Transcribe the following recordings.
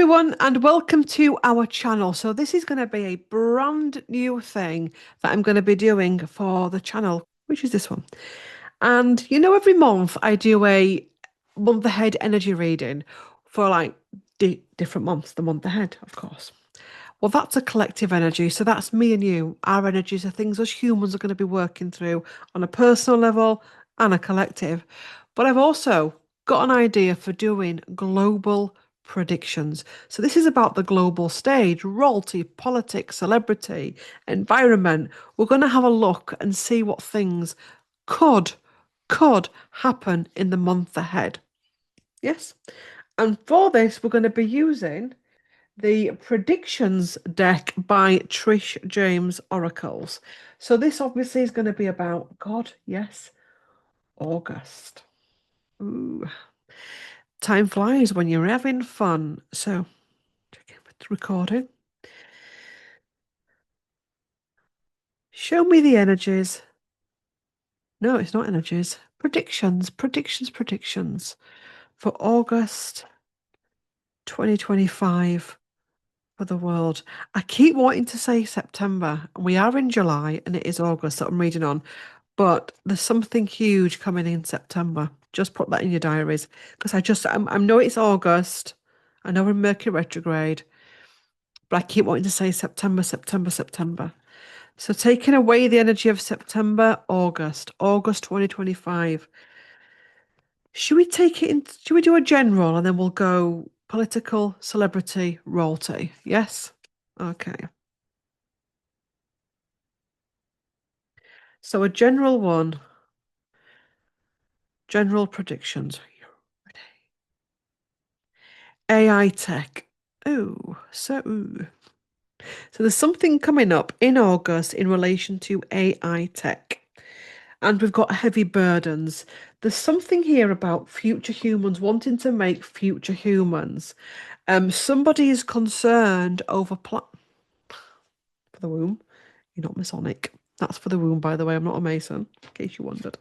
everyone, and welcome to our channel. So this is going to be a brand new thing that I'm going to be doing for the channel, which is this one. And every month I do a month ahead energy reading for like different months, the month ahead, of course. Well, that's a collective energy. So that's me and you. Our energies are things us humans are going to be working through on a personal level and a collective. But I've also got an idea for doing global predictions. So this is about the global stage, royalty, politics, celebrity, environment. We're going to have a look and see what things could could happen in the month ahead. Yes. And for this, we're going to be using the predictions deck by Trish James Oracles. So this obviously is going to be about, God, yes, August. Ooh, time flies when you're having fun. So, check in with recording. Show me the energies. No, it's not energies. Predictions for August 2025 for the world. I keep wanting to say September. We are in July and it is August that I'm reading on. But there's something huge coming in September. Just put that in your diaries because I know it's August. I know we're in Mercury retrograde, but I keep wanting to say September. So taking away the energy of September, August 2025. Should we take it in? Should we do a general and then we'll go political, celebrity, royalty? Yes? Okay. So a general one, general predictions. AI tech. So there's something coming up in August in relation to AI tech. And we've got heavy burdens. There's something here about future humans wanting to make future humans. Somebody is concerned over for the womb. You're not Masonic. That's for the womb, by the way. I'm not a Mason, in case you wondered.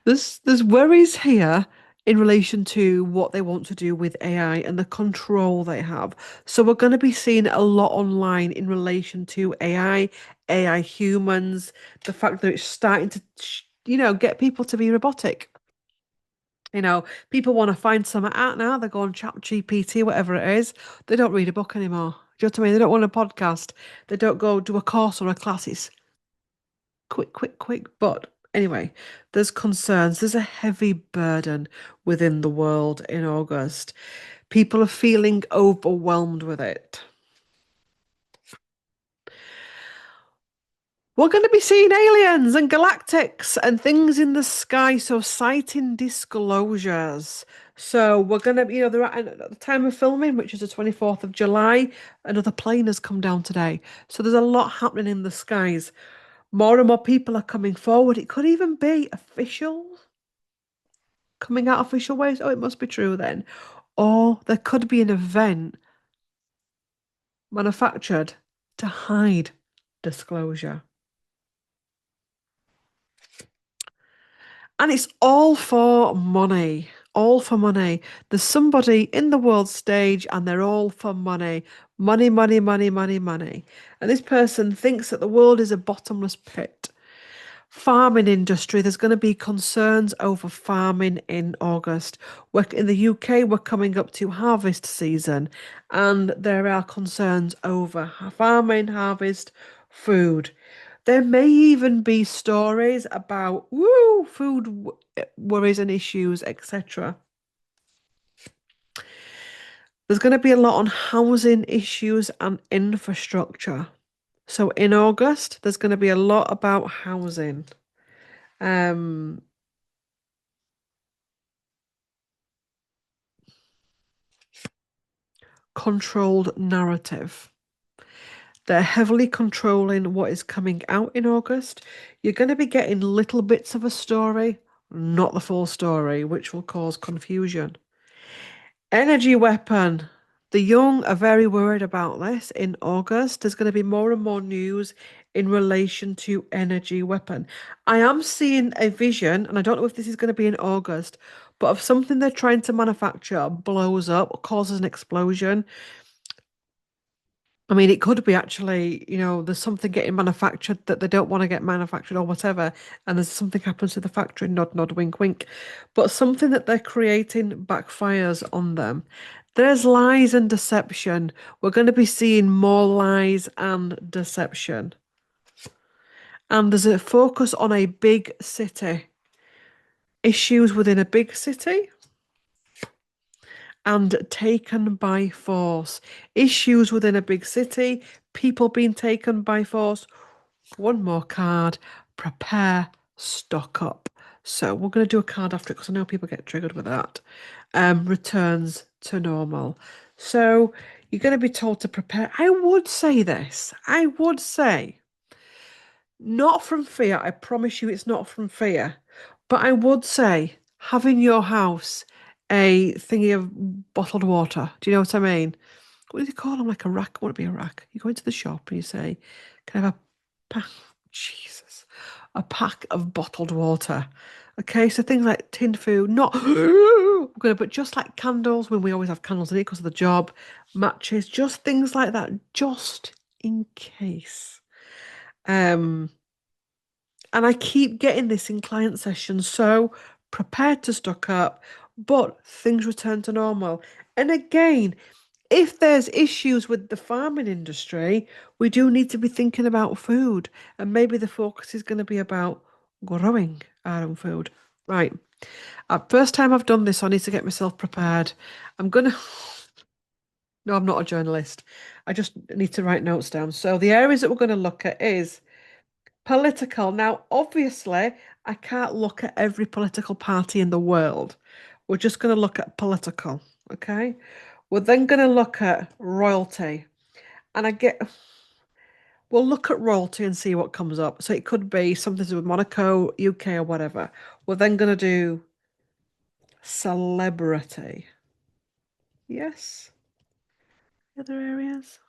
There's worries here in relation to what they want to do with AI and the control they have. So we're going to be seeing a lot online in relation to AI humans, the fact that it's starting to, get people to be robotic. People want to find something out now. They go on Chat GPT, whatever it is. They don't read a book anymore. Do you know what I mean? They don't want a podcast. They don't go do a course or a class. It's quick. But anyway, there's concerns. There's a heavy burden within the world in August. People are feeling overwhelmed with it. We're going to be seeing aliens and galactics and things in the sky, so sighting disclosures. So we're going to, they're at the time of filming, which is the 24th of July, another plane has come down today. So there's a lot happening in the skies. More and more people are coming forward. It could even be official, coming out official ways. Oh, it must be true then. Or there could be an event manufactured to hide disclosure. And it's all for money. All for money. There's somebody in the world stage and they're all for money. Money. And this person thinks that the world is a bottomless pit. Farming industry, there's going to be concerns over farming in August. In the UK, we're coming up to harvest season, and there are concerns over farming, harvest, food. There may even be stories about food worries and issues, etc. There's going to be a lot on housing issues and infrastructure. So in August, there's going to be a lot about housing. Um, Controlled narrative. They're heavily controlling what is coming out in August. You're going to be getting little bits of a story, not the full story, which will cause confusion. Energy weapon. The young are very worried about this in August. There's going to be more and more news in relation to energy weapon. I am seeing a vision, and I don't know if this is going to be in August, but of something they're trying to manufacture blows up, causes an explosion. I mean, it could be actually, there's something getting manufactured that they don't want to get manufactured or whatever, and there's something happens to the factory, nod, nod, wink, wink. But something that they're creating backfires on them. There's lies and deception. We're going to be seeing more lies and deception. And there's a focus on a big city, issues within a big city, and taken by force. Issues within a big city, people being taken by force. One more card. Prepare, stock up. So we're going to do a card after it because I know people get triggered with that. Returns to normal. So you're going to be told to prepare. I would say this. I would say not from fear. I promise you it's not from fear. But I would say have in your house a thingy of bottled water. Do you know what I mean? What do they call them? Like a rack? Would it be a rack? You go into the shop and you say, "Can I have a pack?" Jesus, a pack of bottled water. Okay, so things like tin food, not good, but just like candles. When we always have candles in it because of the job, matches, just things like that, just in case. Um, and I keep getting this in client sessions, so prepared to stock up, but things return to normal. And again, if there's issues with the farming industry, we do need to be thinking about food, and maybe the focus is going to be about growing our own food. Right. First time I've done this, I need to get myself prepared. I'm gonna. No, I'm not a journalist. I just need to write notes down. So the areas that we're going to look at is political. Now, obviously, I can't look at every political party in the world. We're just going to look at political, okay? We're then going to look at royalty. And we'll look at royalty and see what comes up. So it could be something to do with Monaco, UK, or whatever. We're then going to do celebrity. Yes. Other areas?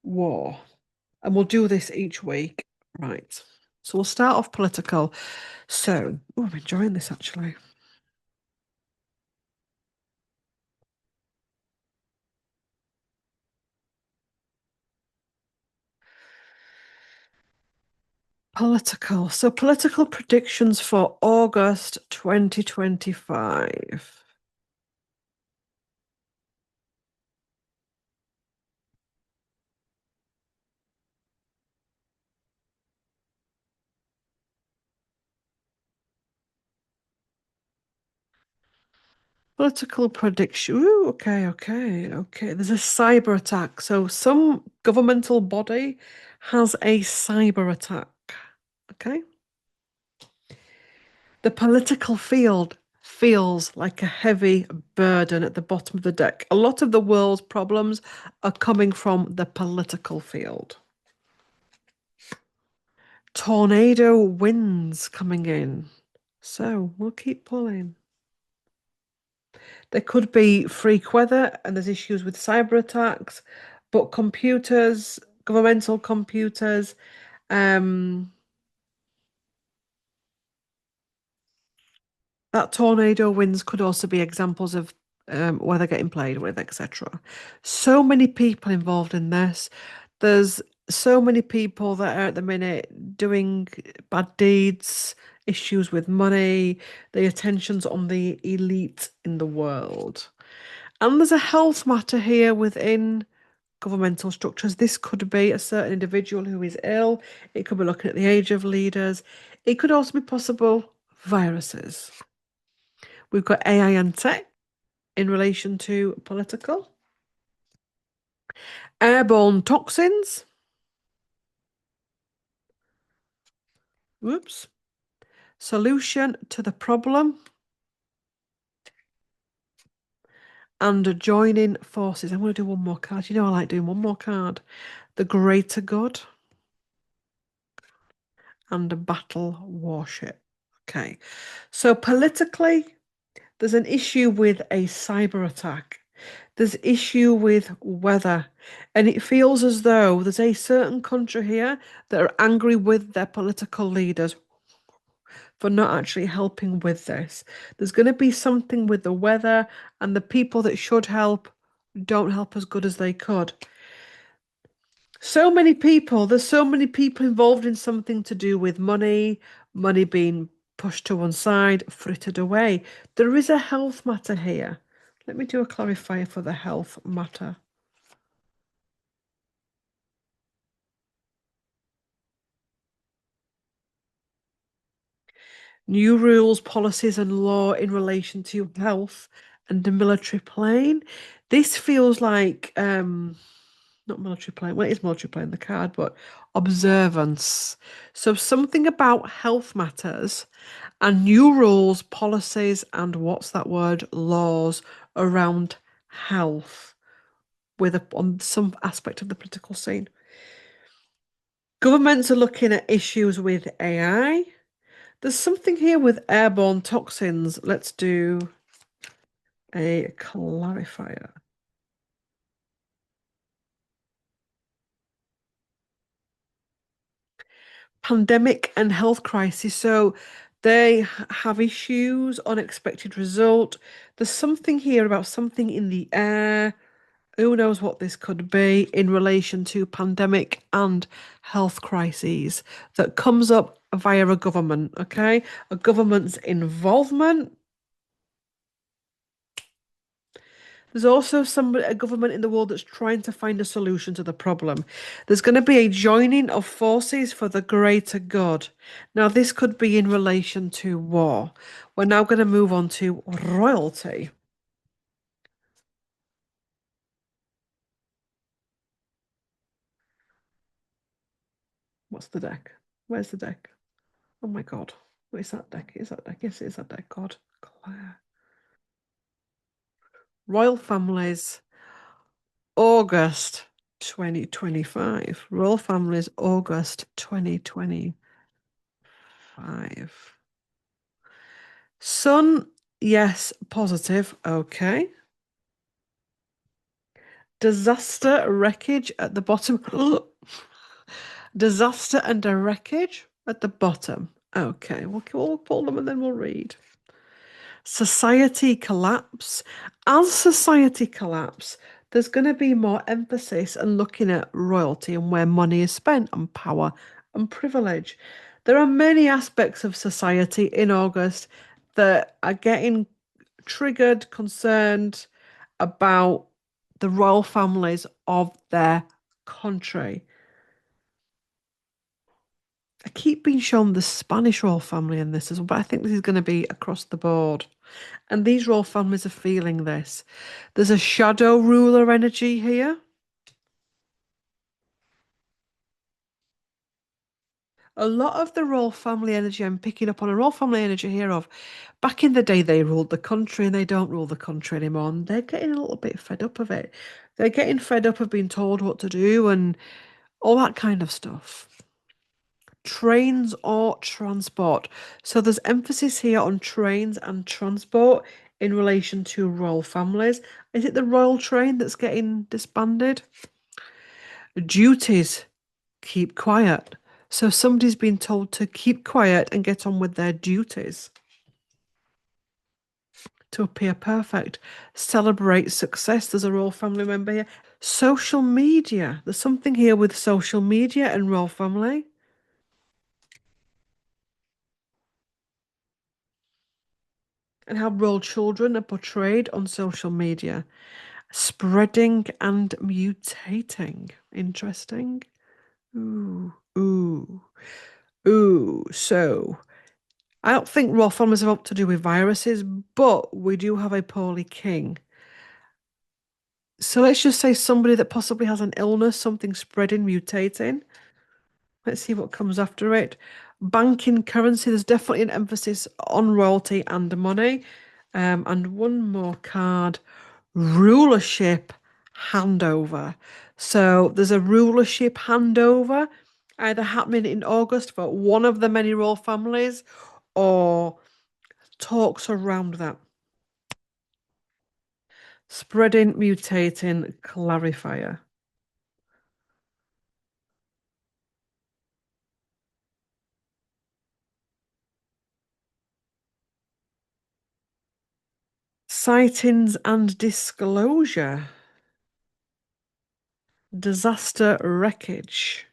War. And we'll do this each week. Right. So we'll start off political. So, oh, I'm enjoying this actually. Political. So political predictions for August 2025. Political prediction. Ooh, okay, okay, okay. There's a cyber attack. So some governmental body has a cyber attack. Okay. The political field feels like a heavy burden at the bottom of the deck. A lot of the world's problems are coming from the political field. Tornado winds coming in. So we'll keep pulling. There could be freak weather and there's issues with cyber attacks, but computers, governmental computers, um, that tornado winds could also be examples of weather getting played with, etc. So many people involved in this. There's so many people that are at the minute doing bad deeds, issues with money, the attention's on the elite in the world. And there's a health matter here within governmental structures. This could be a certain individual who is ill. It could be looking at the age of leaders. It could also be possible viruses. We've got AI and tech in relation to political. Airborne toxins. Whoops. Solution to the problem. And joining forces. I'm going to do one more card. You know I like doing one more card. The greater good and a battle warship. Okay. So politically, there's an issue with a cyber attack. There's issue with weather, and it feels as though there's a certain country here that are angry with their political leaders for not actually helping with this. There's going to be something with the weather, and the people that should help don't help as good as they could. There's so many people involved in something to do with money, money being pushed to one side, frittered away. There is a health matter here. Let me do a clarifier for the health matter. New rules, policies, and law in relation to health and the military plane. This feels like not military plane. Well, it is military plane, the card, but observance. So something about health matters and new rules, policies, and what's that word? Laws around health on some aspect of the political scene. Governments are looking at issues with AI. There's something here with airborne toxins. Let's do a clarifier. Pandemic and health crisis. So they have issues, unexpected result. There's something here about something in the air. Who knows what this could be in relation to pandemic and health crises that comes up via a government, okay? A government's involvement. There's also a government in the world that's trying to find a solution to the problem. There's going to be a joining of forces for the greater good. Now, this could be in relation to war. We're now going to move on to royalty. What's the deck? Where's the deck? Oh my God. What is that deck? Is that deck? Yes, it is that deck. God, Claire. Royal families, August 2025. Royal families, August 2025. Sun, yes, positive. Okay. Disaster, wreckage at the bottom. Disaster and a wreckage at the bottom. Okay, we'll pull them and then we'll read. Society collapse. As society collapse, there's going to be more emphasis on looking at royalty and where money is spent on power and privilege. There are many aspects of society in August that are getting triggered, concerned about the royal families of their country. I keep being shown the Spanish royal family in this as well, but I think this is going to be across the board. And these royal families are feeling this. There's a shadow ruler energy here. A lot of the royal family energy I'm picking up on a royal family energy here of back in the day they ruled the country and they don't rule the country anymore. And they're getting a little bit fed up of it. They're getting fed up of being told what to do and all that kind of stuff. Trains or transport. So there's emphasis here on trains and transport in relation to royal families. Is it the royal train that's getting disbanded? Duties, keep quiet. So somebody's been told to keep quiet and get on with their duties to appear perfect. Celebrate success. There's a royal family member here. Social media. There's something here with social media and royal family. And how royal children are portrayed on social media. Spreading and mutating. Interesting. Ooh, ooh, ooh. So I don't think raw families have to do with viruses, but we do have a poorly king. So let's just say somebody that possibly has an illness, something spreading, mutating. Let's see what comes after it. Banking currency, there's definitely an emphasis on royalty and money. And one more card, rulership handover. So there's a rulership handover either happening in August for one of the many royal families or talks around that. Spreading, mutating, clarifier. Sightings and disclosure. Disaster wreckage.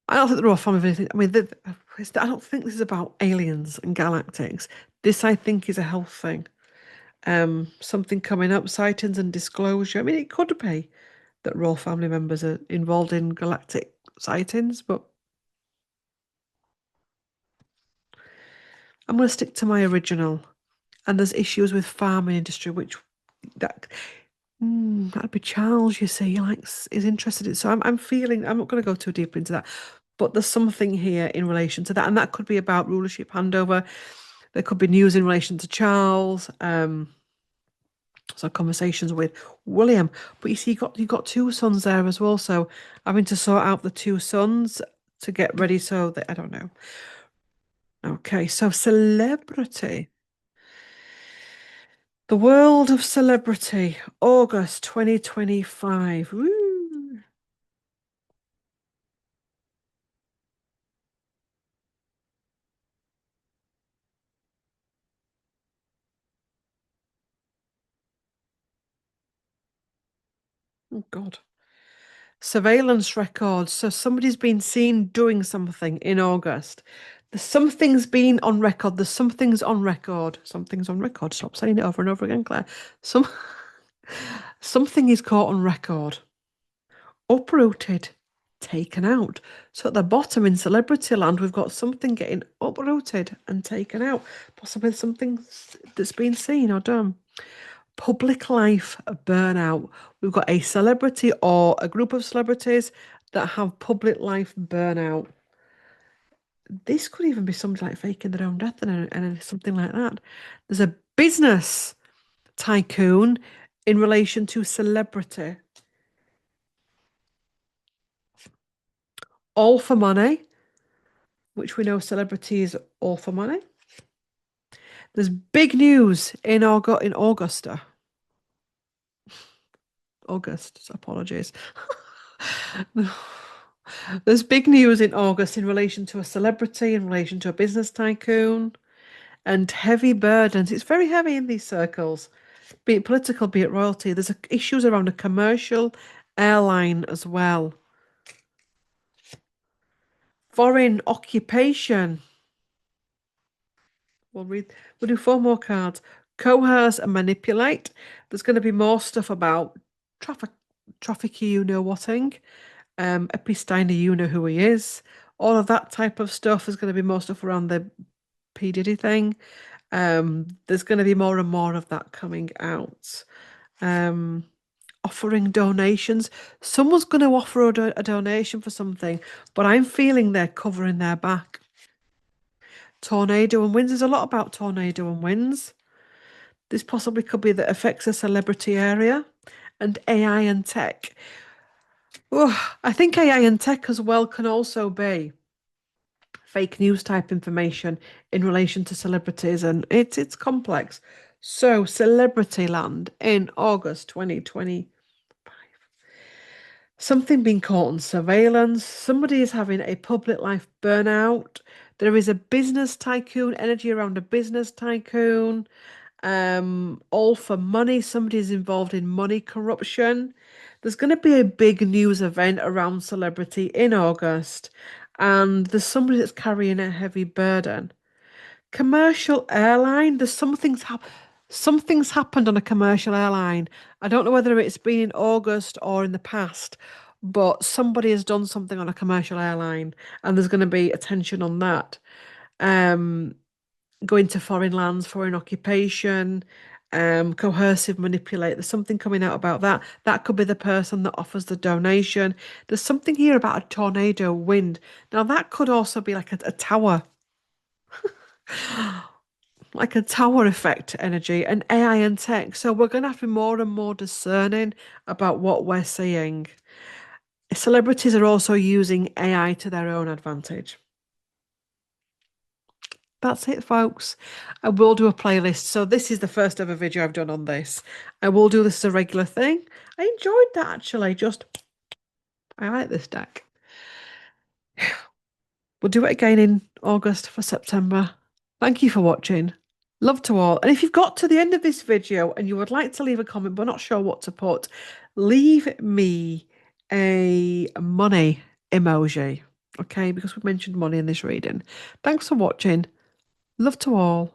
I don't think they're all fun with anything. I mean, I don't think this is about aliens and galactics. This, I think, is a health thing. Something coming up, sightings and disclosure. I mean, it could be that royal family members are involved in galactic sightings, but I'm going to stick to my original. And there's issues with farming industry, which that that'd be Charles. You see, likes is interested in. So I'm feeling. I'm not going to go too deep into that, but there's something here in relation to that, and that could be about rulership handover. There could be news in relation to Charles. So conversations with William. But you see, you got two sons there as well. So having to sort out the two sons to get ready so that I don't know. Okay, so celebrity. The world of celebrity, August 2025. Woo. Oh God. Surveillance records. So somebody's been seen doing something in August. There's something's been on record. There's something's on record. Something's on record. Stop saying it over and over again, Claire. Some something is caught on record. Uprooted, taken out. So at the bottom in celebrity land, we've got something getting uprooted and taken out. Possibly something that's been seen or done. Public life burnout. We've got a celebrity or a group of celebrities that have public life burnout. This could even be somebody like faking their own death and something like that. There's a business tycoon in relation to celebrity. All for money, which we know celebrities all for money. There's big news in Augusta. August, apologies. There's big news in August in relation to a celebrity, in relation to a business tycoon, and heavy burdens. It's very heavy in these circles, be it political, be it royalty. There's issues around a commercial airline as well. Foreign occupation. We'll do four more cards. Coerce and manipulate. There's going to be more stuff about traffic, you know whating. Epstein, you know who he is. All of that type of stuff. There's going to be more stuff around the P. Diddy thing. There's going to be more and more of that coming out. Um, Offering donations. Someone's going to offer a donation for something, but I'm feeling they're covering their back. Tornado and winds. There's a lot about tornado and winds. This possibly could be that affects a celebrity area. And AI and tech. Oh, I think AI and tech as well can also be fake news type information in relation to celebrities, and it's complex. So, Celebrity Land in August 2020. Something being caught on surveillance. Somebody is having a public life burnout. There is a business tycoon, energy around a business tycoon. All for money. Somebody is involved in money corruption. There's going to be a big news event around celebrity in August, and there's somebody that's carrying a heavy burden. Commercial airline, something's happened on a commercial airline. I don't know whether it's been in August or in the past, but somebody has done something on a commercial airline, and there's going to be attention on that. Um, Going to foreign lands, foreign occupation, coercive manipulate. There's something coming out about that. That could be the person that offers the donation. There's something here about a tornado wind. Now that could also be like a tower, like a tower effect energy and AI and tech. So we're going to have to be more and more discerning about what we're seeing. Celebrities are also using AI to their own advantage. That's it, folks. I will do a playlist. So this is the first ever video I've done on this. I will do this as a regular thing. I enjoyed that actually. Just I like this deck. We'll do it again in August for September. Thank you for watching. Love to all. And if you've got to the end of this video and you would like to leave a comment but not sure what to put, leave me a money emoji. Okay, because we mentioned money in this reading. Thanks for watching. Love to all.